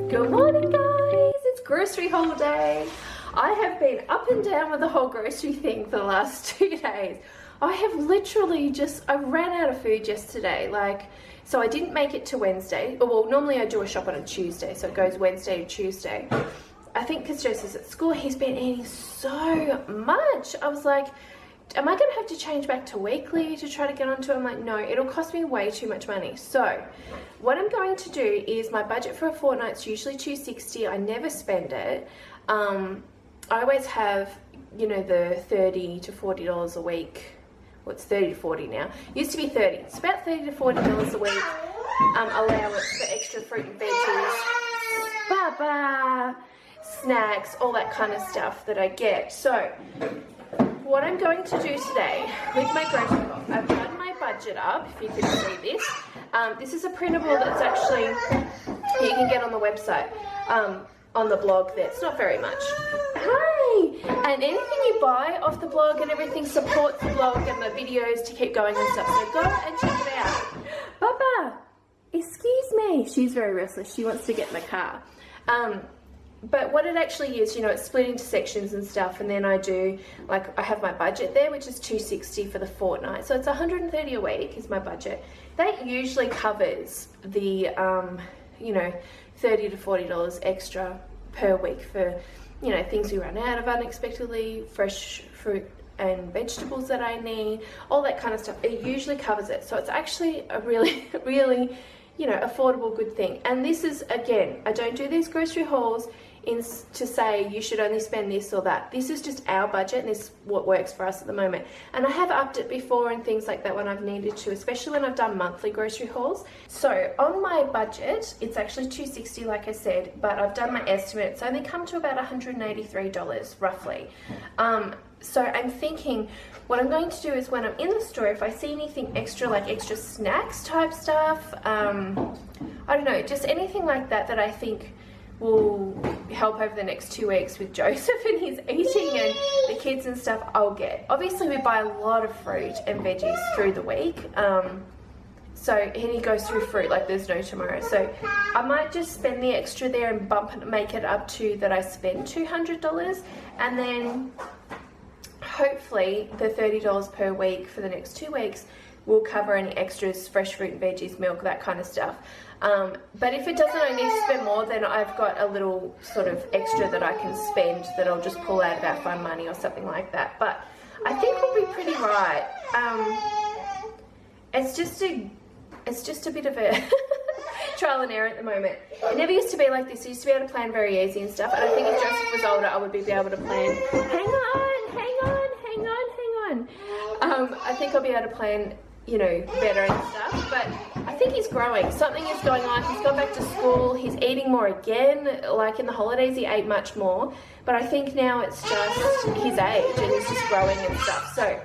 Good morning, guys. It's grocery haul day. I have been up and down with the whole grocery thing for the last 2 days. I have literally I ran out of food yesterday. So I didn't make it to Wednesday. Well, normally I do a shop on a Tuesday, so it goes Wednesday to Tuesday. I think because Joseph's at school, he's been eating so much. I was like, am I going to have to change back to weekly to try to get onto it? I'm like, no, it'll cost me way too much money. So what I'm going to do is my budget for a fortnight's usually $260. I never spend it. I always have, you know, the $30 to $40 a week. Well, it's 30 to 40 now. Used to be 30. It's about $30 to $40 a week. Allowance for extra fruit and veggies, snacks, all that kind of stuff that I get. So what I'm going to do today with my grocery haul, I've done my budget up, if you can see this. This is a printable that's actually, you can get on the website, on the blog there. It's not very much. Hi! And anything you buy off the blog and everything supports the blog and the videos to keep going and stuff. So go and check it out. Baba! Excuse me. She's very restless. She wants to get in the car. But what it actually is, you know, it's split into sections and stuff, and then I do, like, I have my budget there, which is $260 for the fortnight. So it's $130 a week is my budget. That usually covers the, you know, $30 to $40 extra per week for, you know, things we run out of unexpectedly, fresh fruit and vegetables that I need, all that kind of stuff. It usually covers it. So it's actually a really, really, you know, affordable, good thing. And this is, again, I don't do these grocery hauls to say you should only spend this or that. This is just our budget, and this is what works for us at the moment. And I have upped it before and things like that when I've needed to, especially when I've done monthly grocery hauls. So on my budget, it's actually $260, like I said, but I've done my estimate. It's only come to about $183 roughly. So I'm thinking what I'm going to do is when I'm in the store, if I see anything extra, like extra snacks type stuff, I don't know, just anything like that that I think will help over the next 2 weeks with Joseph and his eating and the kids and stuff, I'll get. Obviously we buy a lot of fruit and veggies through the week. So he goes through fruit like there's no tomorrow. So I might just spend the extra there and make it up to that I spend $200, and then hopefully the $30 per week for the next 2 weeks will cover any extras, fresh fruit and veggies, milk, that kind of stuff. But if it doesn't, I need to spend more, then I've got a little sort of extra that I can spend that I'll just pull out of our fund money or something like that. But I think we'll be pretty right. It's just a bit of a trial and error at the moment. It never used to be like this. I used to be able to plan very easy and stuff. And I think if Joseph was older, I would be able to plan. Hang on. I think I'll be able to plan, you know, better and stuff. But I think he's growing. Something is going on. He's gone back to school. He's eating more again. Like in the holidays, he ate much more. But I think now it's just his age and he's just growing and stuff. So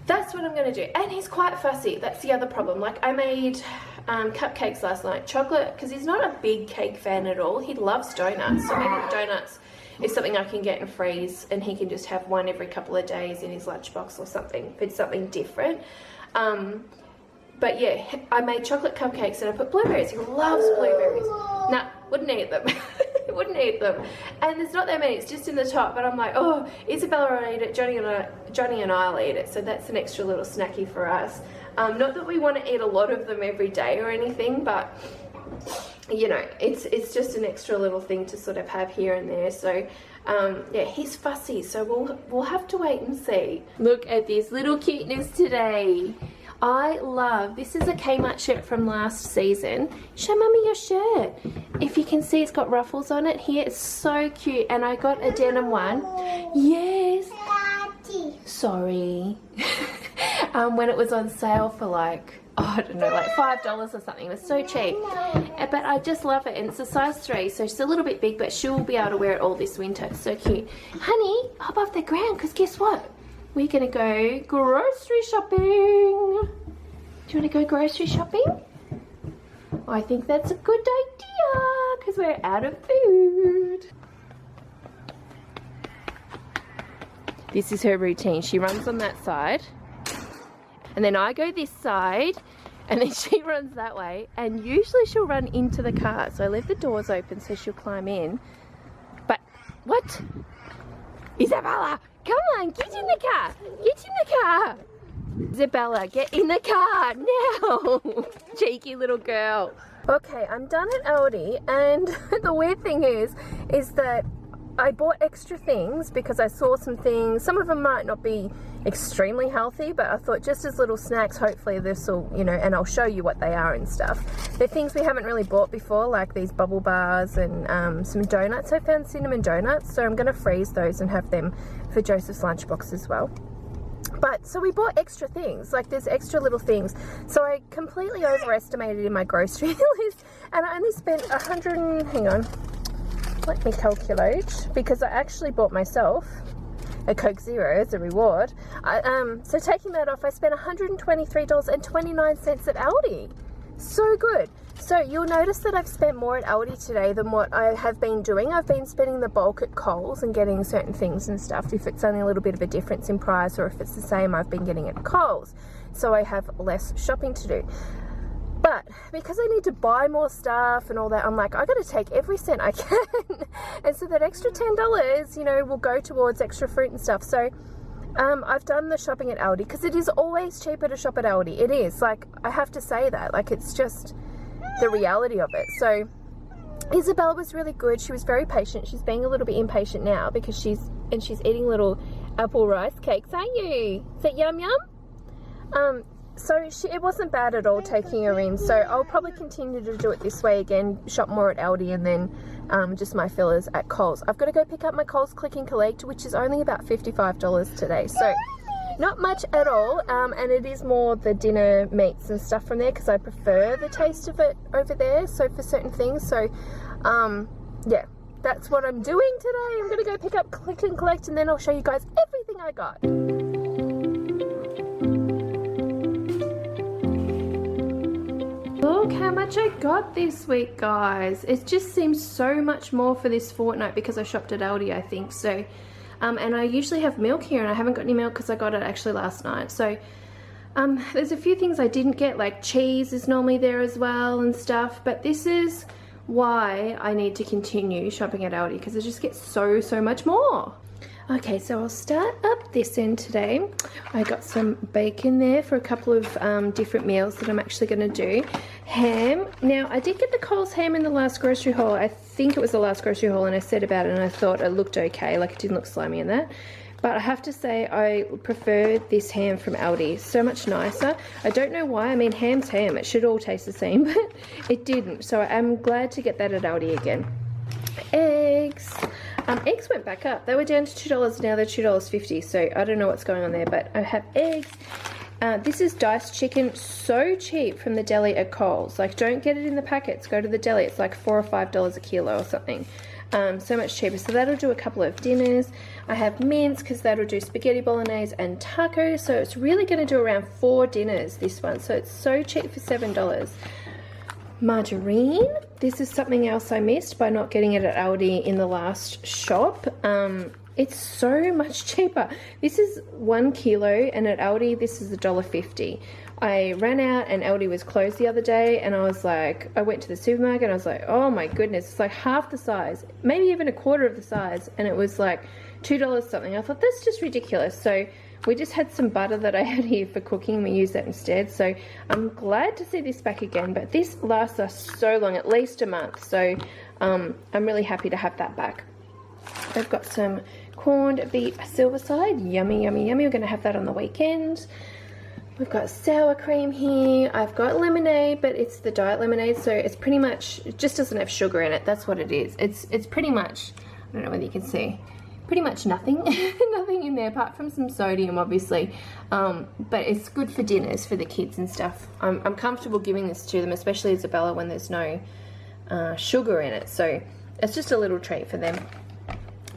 that's what I'm going to do. And he's quite fussy. That's the other problem. Like I made cupcakes last night. Chocolate, because he's not a big cake fan at all. He loves donuts. So maybe the donuts is something I can get and freeze, and he can just have one every couple of days in his lunchbox or something. If it's something different. But yeah, I made chocolate cupcakes and I put blueberries. He loves blueberries. Nah, wouldn't eat them. Wouldn't eat them. And there's not that many, it's just in the top. But I'm like, oh, Isabella will eat it, Johnny and I'll eat it. So that's an extra little snacky for us. Not that we want to eat a lot of them every day or anything, but you know, it's just an extra little thing to sort of have here and there. So yeah, he's fussy, so we'll have to wait and see. Look at this little cuteness today. I love, this is a Kmart shirt from last season. Show Mummy your shirt. If you can see, it's got ruffles on it here. It's so cute. And I got a denim one. Yes. Sorry. When it was on sale for like, oh, I don't know, like $5 or something. It was so cheap. But I just love it. And it's a size 3, so she's a little bit big, but she'll be able to wear it all this winter. It's so cute. Honey, hop off the ground, because guess what? We're going to go grocery shopping. Do you want to go grocery shopping? I think that's a good idea, because we're out of food. This is her routine. She runs on that side, and then I go this side, and then she runs that way, and usually she'll run into the car. So I leave the doors open so she'll climb in. But what? Isabella, come on, get in the car. Get in the car. Isabella, get in the car now. Cheeky little girl. Okay, I'm done at Aldi, and the weird thing is that I bought extra things because I saw some things. Some of them might not be extremely healthy, but I thought just as little snacks, hopefully this will, you know, and I'll show you what they are and stuff. They're things we haven't really bought before, like these bubble bars and some donuts. I found cinnamon donuts, so I'm going to freeze those and have them for Joseph's lunchbox as well. But so we bought extra things, like there's extra little things. So I completely overestimated in my grocery list, and I only spent hang on, let me calculate, because I actually bought myself a Coke Zero as a reward. So taking that off, I spent $123.29 at Aldi. So good. So you'll notice that I've spent more at Aldi today than what I have been doing. I've been spending the bulk at Coles and getting certain things and stuff. If it's only a little bit of a difference in price, or if it's the same, I've been getting it at Coles. So I have less shopping to do. But because I need to buy more stuff and all that, I'm like, I got to take every cent I can. And so that extra $10, you know, will go towards extra fruit and stuff. So I've done the shopping at Aldi because it is always cheaper to shop at Aldi. It is, like, I have to say that, like, it's just the reality of it. So Isabella was really good. She was very patient. She's being a little bit impatient now because she's eating little apple rice cakes, aren't you? Is that yum yum? So it wasn't bad at all taking her in. So I'll probably continue to do it this way again, shop more at Aldi, and then just my fillers at Coles. I've got to go pick up my Coles Click and Collect, which is only about $55 today. So not much at all, and it is more the dinner meats and stuff from there because I prefer the taste of it over there, so for certain things. So yeah, that's what I'm doing today. I'm going to go pick up Click and Collect, and then I'll show you guys everything I got. Look how much I got this week, guys. It just seems so much more for this fortnight because I shopped at Aldi, I think. So and I usually have milk here, and I haven't got any milk because I got it actually last night. So there's a few things I didn't get, like cheese is normally there as well and stuff, but this is why I need to continue shopping at Aldi, because it just gets so much more. Okay, so I'll start up this end today. I got some bacon there for a couple of different meals that I'm actually going to do. Ham. Now, I did get the Coles ham in the last grocery haul. I think it was the last grocery haul, and I said about it, and I thought it looked okay. Like, it didn't look slimy in that. But I have to say, I prefer this ham from Aldi. So much nicer. I don't know why. I mean, ham's ham. It should all taste the same, but it didn't. So I'm glad to get that at Aldi again. Eggs. Eggs went back up. They were down to $2, now they're $2.50. So I don't know what's going on there, but I have eggs. This is diced chicken, so cheap from the deli at Coles. Like, don't get it in the packets. Go to the deli. It's like $4 or $5 a kilo or something. So much cheaper. So that'll do a couple of dinners. I have mince because that'll do spaghetti bolognese and tacos. So it's really going to do around 4 dinners, this one. So it's so cheap for $7. Margarine. This is something else I missed by not getting it at Aldi in the last shop. It's so much cheaper. This is 1 kilo, and at Aldi this is $1.50. I ran out and Aldi was closed the other day, and I was like, I went to the supermarket and I was like, oh my goodness, it's like half the size, maybe even a quarter of the size, and it was like $2 something. I thought, that's just ridiculous. So we just had some butter that I had here for cooking, and we used that instead. So I'm glad to see this back again, but this lasts us so long, at least a month. So I'm really happy to have that back. I've got some corned beef silverside. Yummy, yummy, yummy. We're going to have that on the weekend. We've got sour cream here. I've got lemonade, but it's the diet lemonade, so it's pretty much, it just doesn't have sugar in it. That's what it is. It's pretty much, I don't know whether you can see, pretty much nothing. Nothing in there apart from some sodium, obviously. But it's good for dinners for the kids and stuff. I'm comfortable giving this to them, especially Isabella, when there's no sugar in it. So it's just a little treat for them.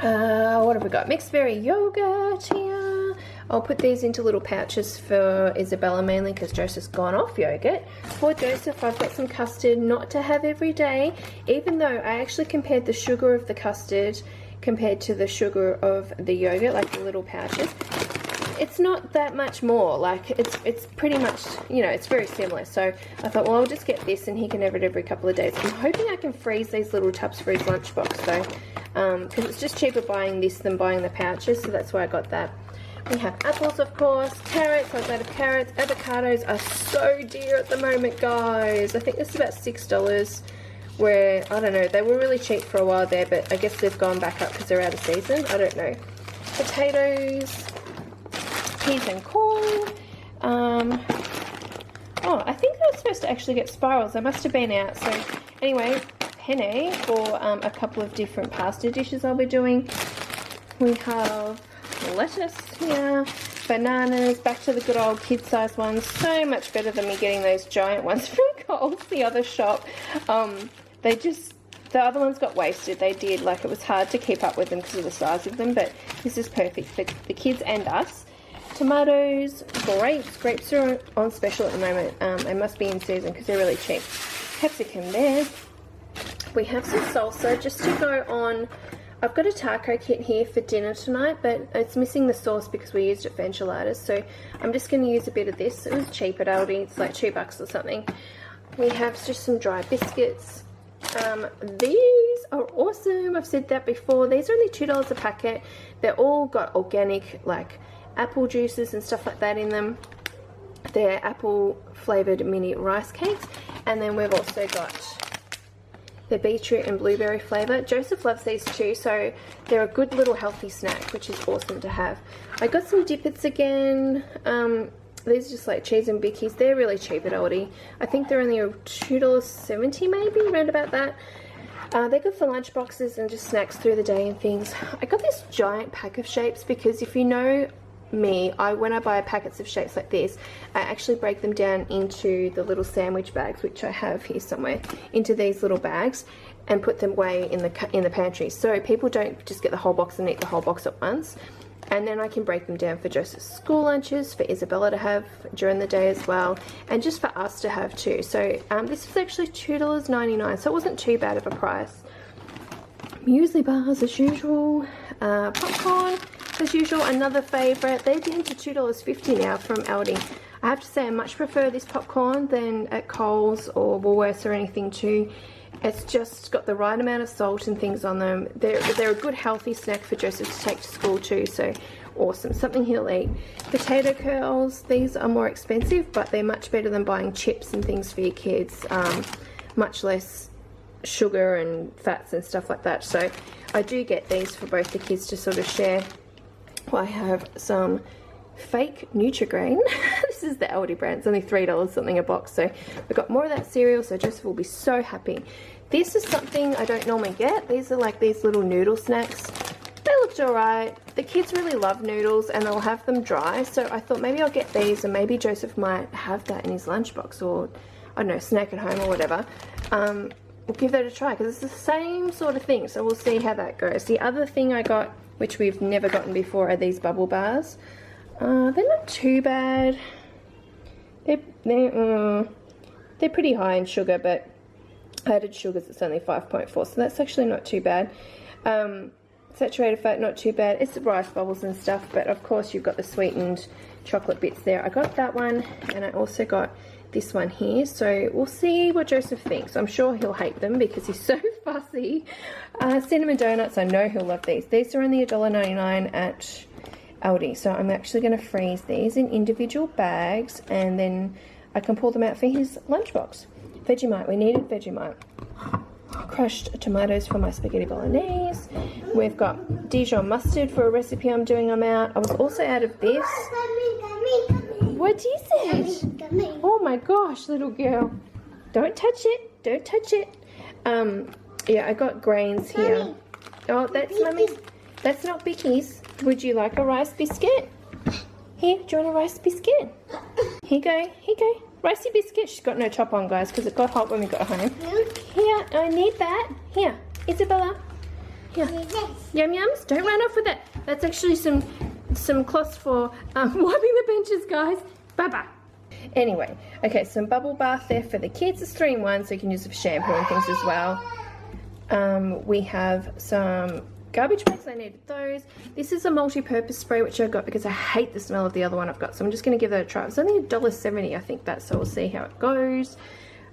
What have we got? Mixed berry yogurt here. I'll put these into little pouches for Isabella mainly because Joseph's gone off yogurt. For Joseph, I've got some custard, not to have every day, even though I actually compared the sugar of the custard compared to the sugar of the yogurt, like the little pouches. it's not that much more. Like, it's pretty much, you know, it's very similar. So I thought, well, I'll just get this and he can have it every couple of days. I'm hoping I can freeze these little tubs for his lunchbox though, because it's just cheaper buying this than buying the pouches, so that's why I got that. We have apples, of course, carrots. I was out of carrots. Avocados are so dear at the moment, guys. I think this is about $6, where, I don't know, they were really cheap for a while there, but I guess they've gone back up because they're out of season. I don't know. Potatoes, peas and corn. Oh, I think I was supposed to actually get spirals. I must have been out. So anyway, penne for a couple of different pasta dishes I'll be doing. We have lettuce here, bananas, back to the good old kid-sized ones. So much better than me getting those giant ones from Coles, the other shop. The other ones got wasted. They did, like, it was hard to keep up with them because of the size of them, but this is perfect for the kids and us. Tomatoes, grapes are on special at the moment. They must be in season because they're really cheap. Capsicum there. We have some salsa just to go on. I've got a taco kit here for dinner tonight, but it's missing the sauce because we used it for enchiladas, so I'm just going to use a bit of this. It was cheap at Aldi. It's like $2 or something. We have just some dry biscuits. These are awesome. I've said that before. These are only $2 a packet. They're all got organic, like, apple juices and stuff like that in them. They're apple flavored mini rice cakes, and then we've also got the beetroot and blueberry flavour. Joseph loves these too, so they're a good little healthy snack, which is awesome to have. I got some dippets again. These are just like cheese and bickies. They're really cheap at Aldi. I think they're only $2.70 maybe, around about that. They're good for lunch boxes and just snacks through the day and things. I got this giant pack of shapes because if you know me, when I buy packets of shapes like this, I actually break them down into the little sandwich bags, which I have here somewhere, into these little bags, and put them away in the pantry, so people don't just get the whole box and eat the whole box at once. And then I can break them down for Joseph's school lunches, for Isabella to have during the day as well, and just for us to have too. So this was actually $2.99, so it wasn't too bad of a price. Muesli bars as usual, popcorn as usual, another favourite. They're down to $2.50 now from Aldi. I have to say I much prefer this popcorn than at Coles or Woolworths or anything too. It's just got the right amount of salt and things on them. They're a good healthy snack for Joseph to take to school too, so awesome. Something he'll eat. Potato curls, these are more expensive, but they're much better than buying chips and things for your kids. Much less sugar and fats and stuff like that. So I do get these for both the kids to sort of share. I have some fake Nutri-Grain. This is the Aldi brand. It's only $3 something a box, so we've got more of that cereal, so Joseph will be so happy. This is something I don't normally get. These are like these little noodle snacks. They looked alright. The kids really love noodles and they'll have them dry, so I thought maybe I'll get these and maybe Joseph might have that in his lunchbox, or I don't know, snack at home or whatever. We'll give that a try because it's the same sort of thing, so we'll see how that goes. The other thing I got, which we've never gotten before, are these bubble bars. They're not too bad. They're pretty high in sugar, but added sugars, it's only 5.4, so that's actually not too bad. Saturated fat, not too bad. It's rice bubbles and stuff, but of course you've got the sweetened chocolate bits there. I got that one, and I also got this one here, so we'll see what Joseph thinks. I'm sure he'll hate them because he's so fussy. Cinnamon donuts, I know he'll love these. These are only $1.99 at Aldi, so I'm actually going to freeze these in individual bags, and then I can pull them out for his lunchbox. Vegemite, we needed Vegemite. Crushed tomatoes for my spaghetti bolognese. We've got Dijon mustard for a recipe I'm doing. I'm out. I was also out of this. What is it? Oh my gosh, little girl. Don't touch it. Don't touch it. Yeah, I got grains here. Oh, that's Mummy's. That's not Vicky's. Would you like a rice biscuit? Here, do you want a rice biscuit? Here you go. Here you go. Ricey biscuit. She's got no top on, guys, because it got hot when we got home. Here, I need that. Here, Isabella. Here. Yum yums. Don't run off with it. That's actually some cloths for wiping the benches, guys. Bye-bye. Anyway, okay, some bubble bath there for the kids. It's 3 in 1, so you can use it for shampoo and things as well. We have some garbage bags, I needed those. This is a multi-purpose spray which I got because I hate the smell of the other one I've got, so I'm just going to give that a try. It's only $1.70 I think that, so we'll see how it goes.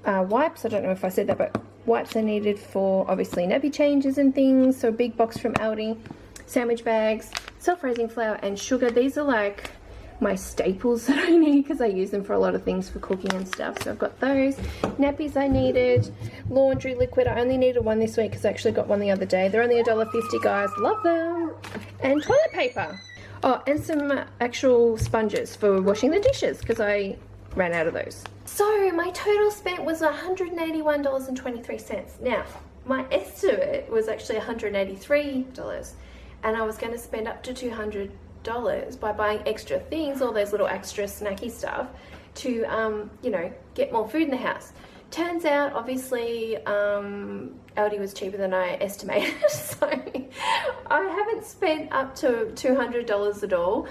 Wipes, I don't know if I said that, but wipes I needed for obviously nappy changes and things, so a big box from Aldi. Sandwich bags, self-raising flour and sugar. These are like my staples that I need because I use them for a lot of things for cooking and stuff, so I've got those. Nappies I needed. Laundry liquid, I only needed one this week because I actually got one the other day. They're only $1.50 guys, love them. And toilet paper. Oh, and some actual sponges for washing the dishes because I ran out of those. So my total spent was $181.23. Now my estimate was actually $183, and I was going to spend up to $200 by buying extra things, all those little extra snacky stuff to you know, get more food in the house. Turns out obviously Aldi was cheaper than I estimated, so I haven't spent up to $200 at all,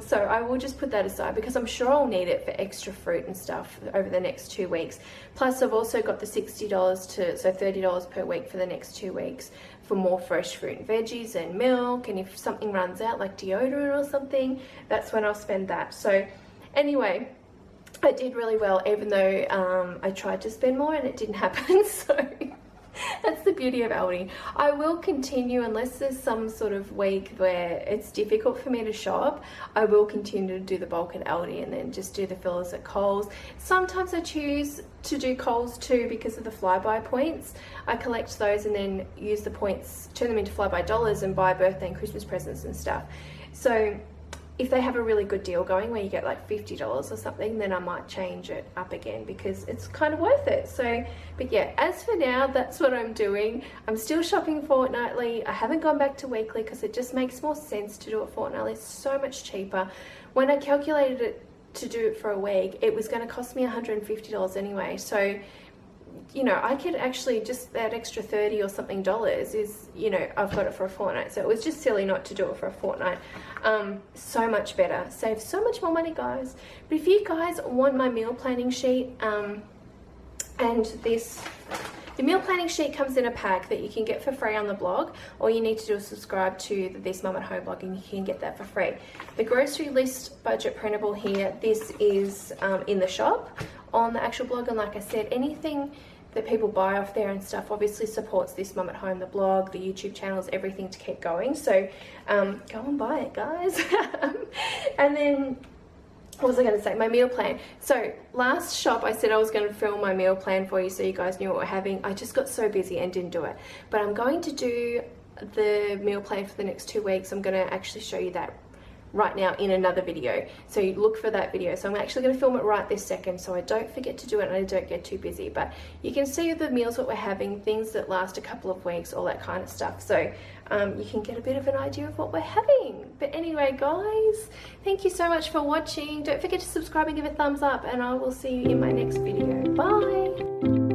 so I will just put that aside because I'm sure I'll need it for extra fruit and stuff over the next 2 weeks. Plus I've also got the $60 to, so $30 per week for the next 2 weeks for more fresh fruit and veggies and milk, and if something runs out like deodorant or something, that's when I'll spend that. So anyway, I did really well, even though I tried to spend more and it didn't happen. So that's the beauty of Aldi. I will continue, unless there's some sort of week where it's difficult for me to shop, I will continue to do the bulk at Aldi and then just do the fillers at Coles. Sometimes I choose to do Coles too because of the flybuy points. I collect those and then use the points, turn them into flybuy dollars and buy birthday and Christmas presents and stuff. So if they have a really good deal going where you get like $50 or something, then I might change it up again because it's kind of worth it. So, but yeah, as for now, that's what I'm doing. I'm still shopping fortnightly. I haven't gone back to weekly because it just makes more sense to do it fortnightly. It's so much cheaper. When I calculated it to do it for a week, it was going to cost me $150 anyway. So, you know, I could actually just, that extra $30 or something is, you know, I've got it for a fortnight. So it was just silly not to do it for a fortnight. So much better, save so much more money, guys. But if you guys want my meal planning sheet, and the meal planning sheet comes in a pack that you can get for free on the blog. All you need to do is subscribe to the This Mum at Home blog and you can get that for free. The grocery list budget printable here, this is in the shop on the actual blog, and like I said, anything that people buy off there and stuff obviously supports This Mum at Home, the blog, the YouTube channels, everything to keep going. So go and buy it, guys. And then what was I going to say? My meal plan. So last shop I said I was going to film my meal plan for you so you guys knew what we're having. I just got so busy and didn't do it. But I'm going to do the meal plan for the next 2 weeks. I'm going to actually show you that right now in another video, so you look for that video. So I'm actually going to film it right this second so I don't forget to do it and I don't get too busy. But you can see the meals that we're having, things that last a couple of weeks, all that kind of stuff, so you can get a bit of an idea of what we're having. But anyway, guys, thank you so much for watching. Don't forget to subscribe and give a thumbs up, and I will see you in my next video. Bye.